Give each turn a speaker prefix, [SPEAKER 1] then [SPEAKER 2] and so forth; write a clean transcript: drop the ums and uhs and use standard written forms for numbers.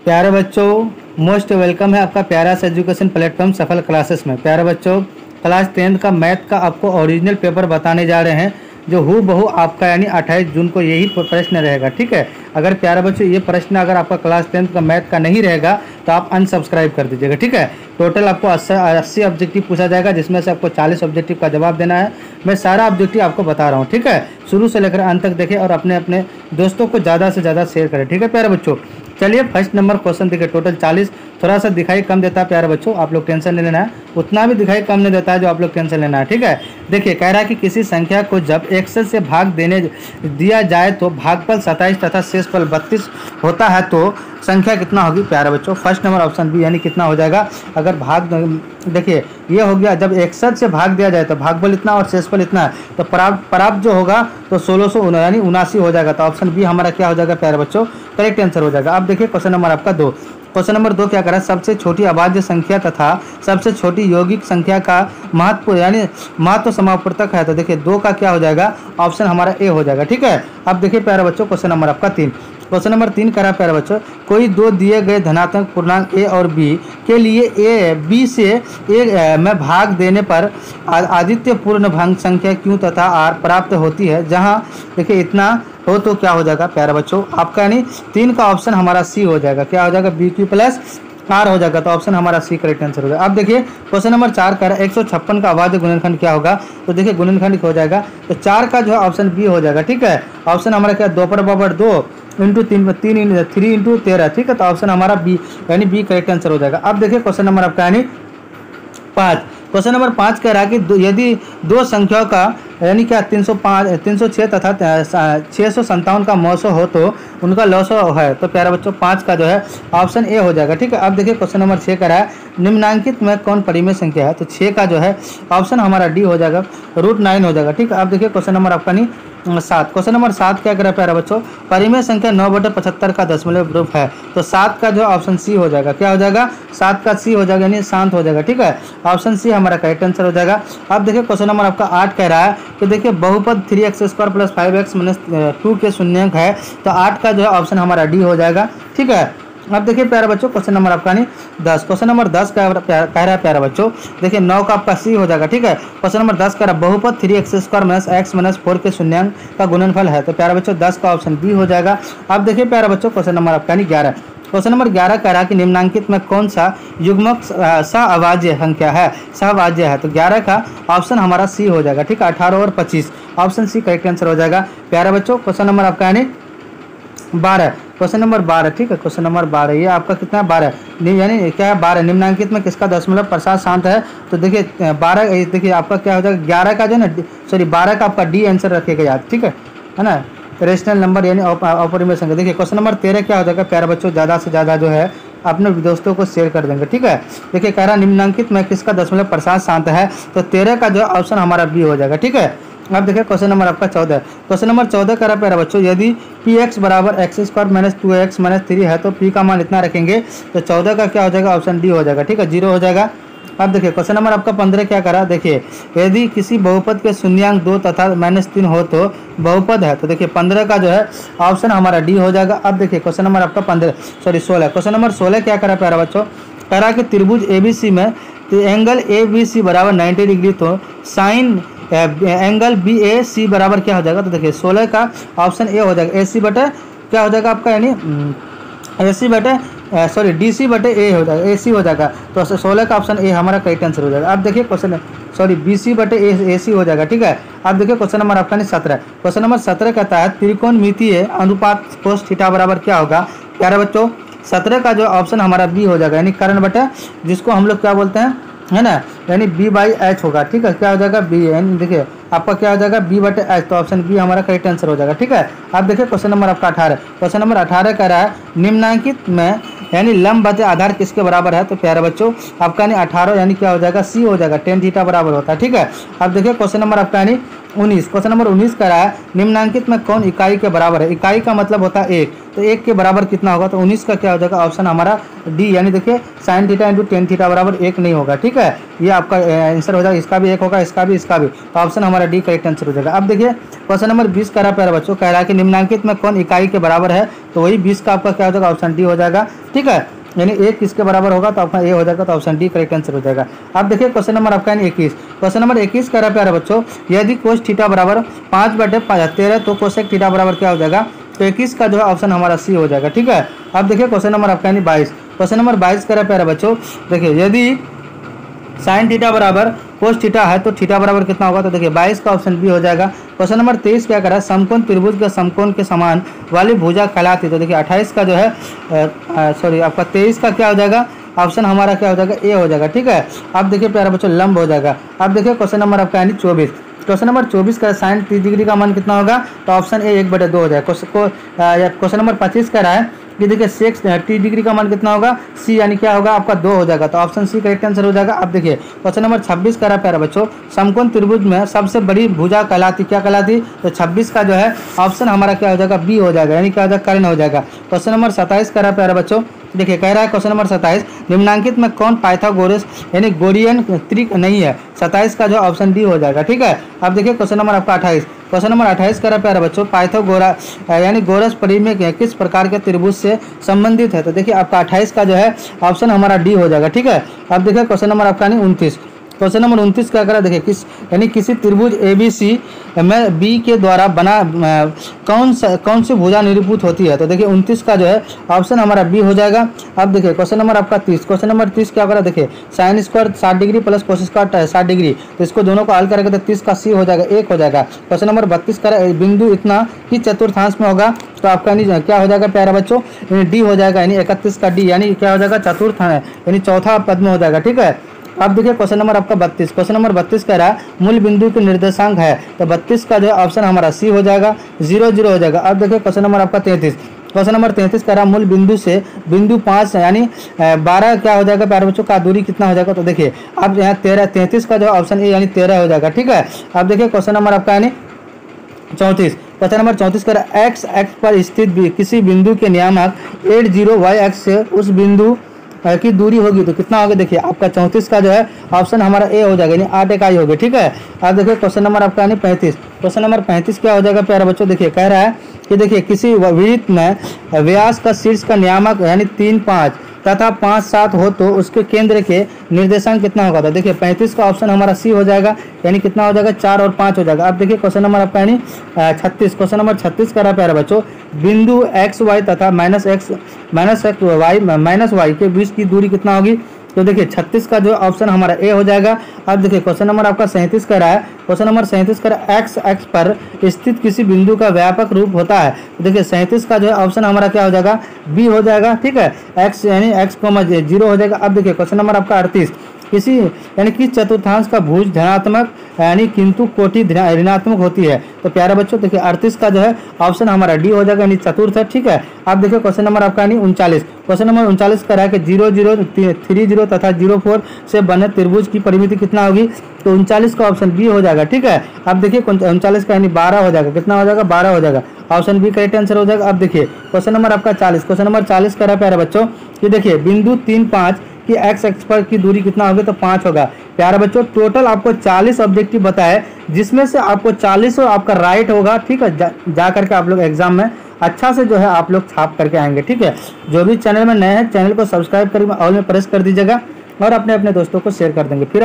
[SPEAKER 1] प्यारे बच्चों, most welcome है आपका प्यारा सा एजुकेशन प्लेटफॉर्म सफल क्लासेस में। प्यारे बच्चों, क्लास 10th का मैथ का आपको ओरिजिनल पेपर बताने जा रहे हैं जो हूबहू आपका यानी 28 जून को यही प्रश्न रहेगा। ठीक है, अगर प्यारे बच्चों ये प्रश्न अगर आपका क्लास 10th का मैथ का नहीं रहेगा तो आप अनसब्सक्राइब कर दीजिएगा। ठीक है, टोटल आपको 80 ऑब्जेक्टिव पूछा जाएगा जिसमें से आपको 40 ऑब्जेक्टिव का जवाब देना है। मैं सारा ऑब्जेक्टिव आपको बता रहा हूँ। ठीक है, शुरू से लेकर अंत तक देखें और अपने अपने दोस्तों को ज़्यादा से ज़्यादा शेयर करें। ठीक है प्यारे बच्चों, चलिए फर्स्ट नंबर क्वेश्चन देखिए। टोटल 40, थोड़ा सा दिखाई कम देता है प्यारे बच्चों, आप लोग टेंशन नहीं लेना है, उतना भी दिखाई कम नहीं देता है जो आप लोग टेंशन लेना है। ठीक है, देखिए कह रहा है कि किसी संख्या को जब 61 से भाग देने दिया जाए तो भागफल 27 तथा शेषफल 32 होता है तो संख्या कितना होगी प्यारे बच्चों। फर्स्ट नंबर ऑप्शन बी यानी कितना हो जाएगा। अगर भाग देखिए ये हो गया, जब 61 से भाग दिया जाए तो भागफल इतना और शेषफल इतना है तो प्राप्त जो होगा तो 1600 यानी 79 हो जाएगा। तो ऑप्शन बी हमारा क्या हो जाएगा प्यारे बच्चों, करेक्ट आंसर हो जाएगा। अब देखिए क्वेश्चन नंबर आपका 2। क्वेश्चन नंबर 2 क्या करा, सबसे छोटी अभाज्य संख्या तथा सबसे छोटी यौगिक संख्या का महत्व यानी महत्व समावर्तक है। तो देखिए 2 का क्या हो जाएगा, ऑप्शन हमारा ए हो जाएगा। ठीक है, अब देखिए प्यारे बच्चों क्वेश्चन नंबर आपका 3। क्वेश्चन नंबर 3 करा प्यारे बच्चों, कोई दो दिए गए धनात्मक पूर्णांक ए और बी के लिए ए बी से ए में भाग देने पर आदित्य पूर्ण भंग संख्या क्यों तथा आर प्राप्त होती है। जहां देखिए इतना हो तो क्या हो जाएगा प्यारे बच्चों आपका, यानी 3 का ऑप्शन हमारा सी हो जाएगा। क्या हो जाएगा, बी क्यू प्लस आर हो जाएगा। तो ऑप्शन हमारा सी करेक्ट आंसर हो जाएगा। अब देखिए क्वेश्चन नंबर 4 का 156 का अभाज्य गुणनखंड क्या होगा। तो देखिए गुणनखंड हो जाएगा तो 4 का जो है ऑप्शन बी हो जाएगा। ठीक है, ऑप्शन हमारा क्या, 2/2 इंटू 3 इंटू 13। ठीक है, तो ऑप्शन हमारा बी यानी बी करेक्ट आंसर हो जाएगा। अब देखिए क्वेश्चन नंबर आपका यानी 5। क्वेश्चन नंबर 5 कह रहा है कि यदि दो संख्याओं का यानी क्या 306 तथा 657 का मौसो हो तो उनका लौसो है। तो प्यारा बच्चों 5 का जो है ऑप्शन ए हो जाएगा। ठीक है, अब देखिए क्वेश्चन नंबर 6 कह रहा है निम्नांकित में कौन परिमेय संख्या है। तो 6 का जो है ऑप्शन हमारा डी हो जाएगा, √9 हो जाएगा। ठीक है, अब देखिए क्वेश्चन नंबर आपका नहीं 7। क्वेश्चन नंबर 7 क्या कह रहा है प्यारा बच्चों, परिमेय संख्या 9/75 का दशमलव ग्रुप है। तो 7 का जो ऑप्शन सी हो जाएगा। क्या हो जाएगा, 7 का सी हो जाएगा यानी शांत हो जाएगा। ठीक है, ऑप्शन सी हमारा करेक्ट आंसर हो जाएगा। अब देखिए क्वेश्चन नंबर आपका 8 कह रहा है कि देखिए बहुपद 3x² + 5x - 2 के शून्यंक है। तो 8 का जो है ऑप्शन हमारा डी हो जाएगा। ठीक है, अब देखिए प्यारा बच्चों क्वेश्चन नंबर आपका नहीं 10। क्वेश्चन नंबर 10 कह रहा है प्यारा बच्चों, देखिए 9 का आपका सी हो जाएगा। ठीक है, क्वेश्चन नंबर 10 कह रहा है बहुपद 3x² - x - 4 के शून्यंक का गुणनफल है। तो प्यारा बच्चों 10 का ऑप्शन बी हो जाएगा। अब देखिए प्यारा बच्चों क्वेश्चन नंबर आपका नहीं 11। क्वेश्चन नंबर 11 कह रहा है कि निम्नांकित में कौन सा युग्मक सहअभाज्य संख्या है, सहअभाज्य है। तो 11 का ऑप्शन हमारा सी हो जाएगा। ठीक है, 18 और 25 ऑप्शन सी करेक्ट आंसर हो जाएगा। प्यारा बच्चों क्वेश्चन नंबर आपका यानी 12। Question number 12। ठीक है, क्वेश्चन नंबर 12 ये आपका कितना है, 12 यानी क्या है 12 निम्नांकित में किसका दशमलव प्रसाद शांत है। तो देखिए 12 देखिए आपका क्या हो जाएगा, 11 का जो है ना सॉरी 12 का आपका डी आंसर रखिएगा याद। ठीक है ना, रेशनल नंबर यानी अपरिमेय संख्या। देखिए क्वेश्चन नंबर 13 क्या हो जाएगा प्यारे बच्चों, ज़्यादा से ज़्यादा जो है अपने दोस्तों को शेयर कर देंगे। ठीक है, देखिए कह रहा निम्नांकित में किसका दशमलव प्रसाद शांत है। तो 13 का जो ऑप्शन हमारा बी हो जाएगा। ठीक है, अब देखिए क्वेश्चन नंबर आपका 14। क्वेश्चन नंबर 14 कह रहा है प्यारे बच्चों, यदि px = x² - 2x - 3 है तो p का मान इतना रखेंगे। तो 14 का क्या हो जाएगा, ऑप्शन डी हो जाएगा। ठीक है, 0 हो जाएगा। अब देखिए क्वेश्चन नंबर आपका 15 क्या करा, देखिए यदि किसी बहुपद के शून्यांक 2 तथा -3 हो तो बहुपद है। तो देखिए 15 का जो है ऑप्शन हमारा डी हो जाएगा। अब देखिए क्वेश्चन नंबर आपका 16। क्वेश्चन नंबर 16 क्या करा प्यारा बच्चों, करा कि त्रिभुज ABC में एंगल ABC = 90 डिग्री तो साइन एंगल BAC बराबर क्या हो जाएगा। तो देखिए 16 का ऑप्शन ए हो जाएगा, AC बटे क्या हो जाएगा आपका यानी AC बटे DC बटे ए हो जाएगा, AC हो जाएगा। तो 16 का ऑप्शन ए हमारा करेक्ट आंसर हो जाएगा। अब देखिए क्वेश्चन BC बटे AC हो जाएगा। ठीक है, अब देखिए क्वेश्चन नंबर आपका नहीं 17। क्वेश्चन नंबर 17 कहता है त्रिकोणमितीय अनुपात cos थीटा बराबर क्या होगा। प्यारे बच्चों 17 का जो ऑप्शन हमारा बी हो जाएगा यानी कर्ण बटे जिसको हम लोग क्या बोलते हैं है ना, यानी B/H होगा। ठीक है, क्या हो जाएगा बी यानी देखिए आपका क्या हो जाएगा B/H। तो ऑप्शन बी हमारा करेक्ट आंसर हो जाएगा। ठीक है, अब देखिए क्वेश्चन नंबर आपका 18। क्वेश्चन नंबर 18 कह रहा है निम्नांकित में यानी लंब बटे आधार किसके बराबर है। तो प्यारे बच्चों आपका यानी 18 यानी क्या हो जाएगा, सी हो जाएगा, tan थीटा बराबर होता है। ठीक है, अब देखिए क्वेश्चन नंबर आपका यानी 19। क्वेश्चन नंबर 19 कह रहा है निम्नांकित में कौन इकाई के बराबर है। इकाई का मतलब होता है 1, तो 1 के बराबर कितना होगा। तो 19 का क्या हो जाएगा, ऑप्शन हमारा डी यानी देखिए sin थीटा × tan थीटा बराबर 1 नहीं होगा। ठीक है, ये आपका आंसर हो जाएगा, इसका भी 1 होगा, इसका भी, इसका भी। तो ऑप्शन हमारा डी करेक्ट आंसर हो जाएगा। अब देखिए क्वेश्चन नंबर 20 कह रहा है प्यारे बच्चों, कह रहा है कि निम्नलिखित में कौन इकाई के बराबर है, तो वही 20 का आपका क्या हो जाएगा, ऑप्शन डी हो जाएगा। ठीक है, यानी 1 किसके बराबर होगा, तो आपका ए हो जाएगा, तो ऑप्शन डी करेक्ट आंसर हो जाएगा। अब देखिए क्वेश्चन नंबर आपका 21, क्वेश्चन नंबर 21 कह रहा है प्यारे बच्चों, यदि कोस थीटा बराबर 5/13 तो कोसेक थीटा बराबर क्या हो जाएगा, तो 21 का जो है ऑप्शन हमारा सी हो जाएगा। ठीक है, अब देखिए क्वेश्चन नंबर आपका 22, क्वेश्चन नंबर 22 कह रहा है प्यारे बच्चों, देखिए यदि साइन थीटा बराबर कोस थीटा है तो थीटा बराबर कितना होगा, तो देखिए 22 का ऑप्शन बी हो जाएगा। क्वेश्चन नंबर 23 क्या करा, समकोण त्रिभुज के समकोण के समान वाली भुजा कहलाती है, तो देखिए 28 का जो है आपका 23 का क्या हो जाएगा, ऑप्शन हमारा क्या हो जाएगा, ए हो जाएगा। ठीक है, अब देखिए प्यारे बच्चों लंब हो जाएगा। अब देखिए क्वेश्चन नंबर आपका यानी 24, क्वेश्चन नंबर 24 का साइन 30 डिग्री का मान कितना होगा, तो ऑप्शन ए 1/2 हो जाएगा। क्वेश्चन नंबर 25 कह रहा है कि देखिए सेक्स 30 डिग्री का मान कितना होगा, सी यानी क्या होगा आपका 2 हो जाएगा, तो ऑप्शन सी करेक्ट आंसर हो जाएगा। अब देखिए क्वेश्चन नंबर 26 कह रहा है प्यारे बच्चों, समकोण त्रिभुज में सबसे बड़ी भुजा कहलाती क्या कहलाती, तो 26 का जो है ऑप्शन हमारा क्या हो जाएगा, बी हो जाएगा, यानी क्या हो जाएगा, कर्ण हो जाएगा। क्वेश्चन नंबर 27 कह रहा है प्यारे बच्चों, देखिए कह रहा है क्वेश्चन नंबर 27, निम्नांकित में कौन पाइथागोरस यानी गोरियन त्रिक नहीं है, 27 का जो ऑप्शन डी हो जाएगा। ठीक है, अब देखिए क्वेश्चन नंबर आपका 28, क्वेश्चन नंबर 28 कह रहा है प्यारे बच्चों, पाइथागोरा यानी गोरस परिमेय किस प्रकार के त्रिभुज से संबंधित है, तो देखिए आपका 28 का जो है ऑप्शन हमारा डी हो जाएगा। ठीक है, अब देखिए क्वेश्चन नंबर आपका 29, क्वेश्चन नंबर 29 क्या करा, देखिए किसी त्रिभुज ABC में बी के द्वारा बना कौन सी भुजा निरूपित होती है, तो देखिए 29 का जो है ऑप्शन हमारा बी हो जाएगा। अब देखिए क्वेश्चन नंबर आपका 30, क्वेश्चन नंबर 30 क्या करा, देखिए sine square 60 degree plus cos square 60 degree, तो इसको दोनों को हल करेंगे तो 30 का सी हो जाएगा, 1 हो जाएगा। क्वेश्चन नंबर 32 करा, बिंदु इतना कि चतुर्थांश में होगा, तो आपका क्या हो जाएगा प्यारे बच्चों, डी हो जाएगा, यानी 31 का डी, यानी क्या हो जाएगा, चतुर्थांश यानी चौथा पद में हो जाएगा। ठीक है, अब देखिए क्वेश्चन नंबर आपका 32, क्वेश्चन नंबर 32 कह रहा है मूल बिंदु के निर्देशांक है, तो 32 का जो है ऑप्शन हमारा सी हो जाएगा, 0 0 हो जाएगा। अब देखिए क्वेश्चन नंबर आपका 33, क्वेश्चन नंबर 33 कह रहा है मूल बिंदु से बिंदु 5 यानी 12 क्या हो जाएगा प्यारे बच्चों का दूरी कितना हो जाएगा, तो देखिए अब यहाँ 33 का जो ऑप्शन ए यानी 13 हो जाएगा। ठीक है, अब देखिए क्वेश्चन नंबर आपका यानी 34, क्वेश्चन नंबर 34 कर एक्स पर स्थित किसी बिंदु के नियामक 80 y एक्स से उस बिंदु की दूरी होगी तो कितना होगा, देखिए आपका 34 का जो है ऑप्शन हमारा ए हो जाएगा, यानी 8 इकाई होगी। ठीक है, अब देखिए क्वेश्चन नंबर आपका यानी 35, क्वेश्चन नंबर 35 क्या हो जाएगा प्यारे बच्चों, देखिए कह रहा है कि देखिए किसी वृत्त में व्यास का शीर्ष का नियामक यानी 3 5 तथा 5 7 हो तो उसके केंद्र के निर्देशांक कितना होगा, तो देखिए 35 का ऑप्शन हमारा सी हो जाएगा, यानी कितना हो जाएगा, 4 और 5 हो जाएगा। अब देखिए क्वेश्चन नंबर आपका यानी 36, क्वेश्चन नंबर 36 कर रहा है प्यारे बच्चों, बिंदु एक्स वाई तथा माइनस एक्स वाई के बीच की दूरी कितना होगी, तो देखिए 36 का जो ऑप्शन हमारा ए हो जाएगा। अब देखिए क्वेश्चन नंबर आपका 37 का रहा है, क्वेश्चन नंबर 37 का एक्स पर स्थित किसी बिंदु का व्यापक रूप होता है, तो देखिए 37 का जो है ऑप्शन हमारा क्या हो जाएगा, बी हो जाएगा। ठीक है, एक्स यानी एक्स 0 हो जाएगा। अब देखिए क्वेश्चन नंबर आपका 38, किसी यानी किस चतुर्थांश का भुज धनात्मक यानी किंतु कोटि ऋणात्मक होती है, तो प्यारे बच्चों देखिए 38 का जो है ऑप्शन हमारा डी हो जाएगा, यानी चतुर्थ है। ठीक है, अब देखिए क्वेश्चन नंबर आपका यानी 39, क्वेश्चन नंबर 39 का है कि 0 0 3 0 तथा 0 4 से बने त्रिभुज की परिमिति कितना होगी, तो 39 का ऑप्शन बी हो जाएगा। ठीक है, अब देखिए 39 का यानी 12 हो जाएगा, कितना हो जाएगा, 12 हो जाएगा, ऑप्शन बी करेक्ट आंसर हो जाएगा। अब देखिए क्वेश्चन नंबर आपका 40, क्वेश्चन नंबर 40 का है प्यारे बच्चों कि देखिए बिंदु 3 5 कि एक्स पर की दूरी कितना होगी, तो 5 होगा। प्यारे बच्चों टोटल आपको 40 ऑब्जेक्टिव बताए, जिसमें से आपको 40 आपका राइट होगा। ठीक है, जा करके आप लोग एग्जाम में अच्छा से जो है आप लोग छाप करके आएंगे। ठीक है, जो भी चैनल में नए हैं चैनल को सब्सक्राइब करके ऑल में प्रेस कर दीजिएगा और अपने दोस्तों को शेयर कर देंगे। फिर